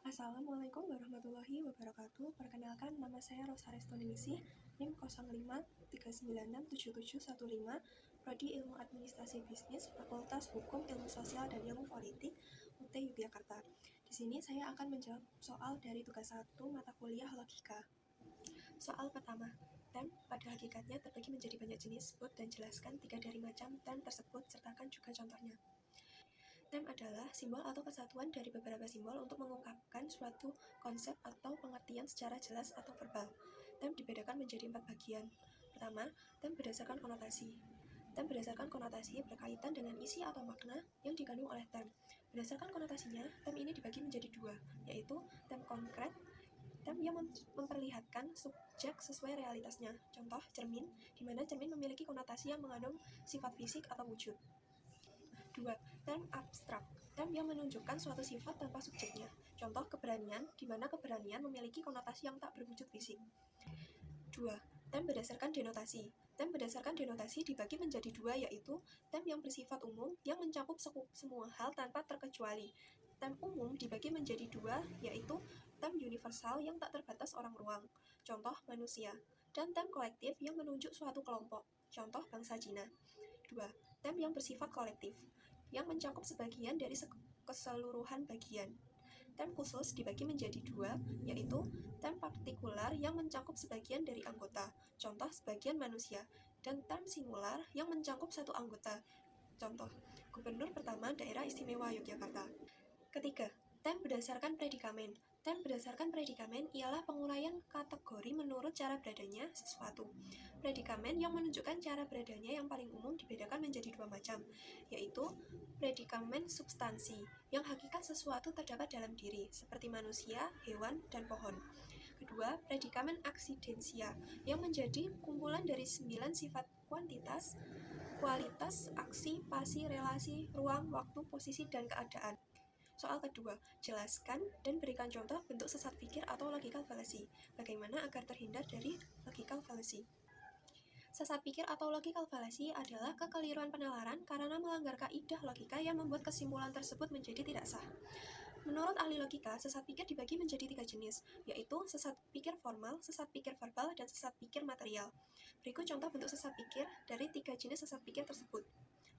Assalamualaikum warahmatullahi wabarakatuh. Perkenalkan, nama saya Rosa Restoningsih, NIM 0539677715, Prodi Ilmu Administrasi Bisnis, Fakultas Hukum, Ilmu Sosial dan Ilmu Politik, UT Yogyakarta. Di sini saya akan menjawab soal dari tugas 1 mata kuliah logika. Soal pertama, tem pada hakikatnya terbagi menjadi banyak jenis. Sebut dan jelaskan 3 dari macam tem tersebut, sertakan juga contohnya. Tem adalah simbol atau kesatuan dari beberapa simbol untuk mengungkapkan suatu konsep atau pengertian secara jelas atau verbal. Tem dibedakan menjadi 4 bagian. Pertama, tem berdasarkan konotasi. Tem berdasarkan konotasi berkaitan dengan isi atau makna yang dikandung oleh tem. Berdasarkan konotasinya, tem ini dibagi menjadi 2, yaitu tem konkret, tem yang memperlihatkan subjek sesuai realitasnya. Contoh, cermin, di mana cermin memiliki konotasi yang mengandung sifat fisik atau wujud. 2. Tem abstrak, tem yang menunjukkan suatu sifat tanpa subjeknya. Contoh, keberanian, di mana keberanian memiliki konotasi yang tak berwujud fisik. 2. Tem berdasarkan denotasi. Tem berdasarkan denotasi dibagi menjadi 2, yaitu tem yang bersifat umum yang mencakup semua hal tanpa terkecuali. Tem umum dibagi menjadi 2, yaitu tem universal yang tak terbatas orang ruang. Contoh, manusia. Dan tem kolektif yang menunjuk suatu kelompok. Contoh, bangsa Cina. 2. Tem yang bersifat kolektif yang mencakup sebagian dari keseluruhan bagian. Tem khusus dibagi menjadi 2, yaitu tem partikular yang mencakup sebagian dari anggota, contoh sebagian manusia, dan tem singular yang mencakup satu anggota, contoh Gubernur pertama Daerah Istimewa Yogyakarta. Ketiga, tem berdasarkan predikamen. Tem berdasarkan predikamen ialah penguraian kategori menurut cara beradanya sesuatu. Predikamen yang menunjukkan cara beradanya yang paling umum dibedakan menjadi 2 macam, yaitu predikamen substansi, yang hakikat sesuatu terdapat dalam diri, seperti manusia, hewan, dan pohon. Kedua, predikamen aksidensia, yang menjadi kumpulan dari 9 sifat kuantitas, kualitas, aksi, pasi, relasi, ruang, waktu, posisi, dan keadaan. Soal kedua, jelaskan dan berikan contoh bentuk sesat pikir atau logical fallacy. Bagaimana agar terhindar dari logical fallacy? Sesat pikir atau logical fallacy adalah kekeliruan penalaran karena melanggar kaidah logika yang membuat kesimpulan tersebut menjadi tidak sah. Menurut ahli logika, sesat pikir dibagi menjadi 3 jenis, yaitu sesat pikir formal, sesat pikir verbal, dan sesat pikir material. Berikut contoh bentuk sesat pikir dari 3 jenis sesat pikir tersebut.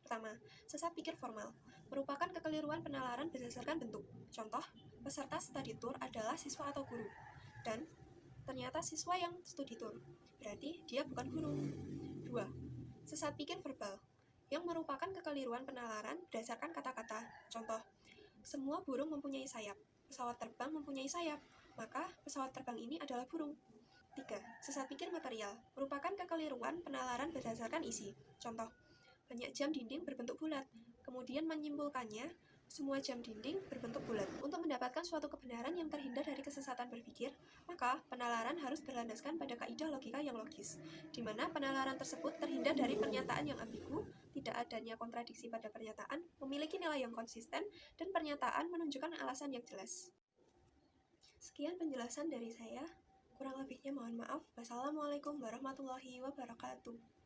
Pertama, sesat pikir formal merupakan kekeliruan penalaran berdasarkan bentuk. Contoh, peserta study tour adalah siswa atau guru, dan ternyata siswa yang studi tour, berarti dia bukan guru. 2. Sesat pikir verbal, yang merupakan kekeliruan penalaran berdasarkan kata-kata. Contoh, semua burung mempunyai sayap, pesawat terbang mempunyai sayap, maka pesawat terbang ini adalah burung. 3. Sesat pikir material, merupakan kekeliruan penalaran berdasarkan isi. Contoh, banyak jam dinding berbentuk bulat, kemudian menyimpulkannya semua jam dinding berbentuk bulat. Untuk mendapatkan suatu kebenaran yang terhindar dari kesesatan berpikir, maka penalaran harus berlandaskan pada kaidah logika yang logis, di mana penalaran tersebut terhindar dari pernyataan yang ambigu, tidak adanya kontradiksi pada pernyataan, memiliki nilai yang konsisten, dan pernyataan menunjukkan alasan yang jelas. Sekian penjelasan dari saya, kurang lebihnya mohon maaf. Wassalamualaikum warahmatullahi wabarakatuh.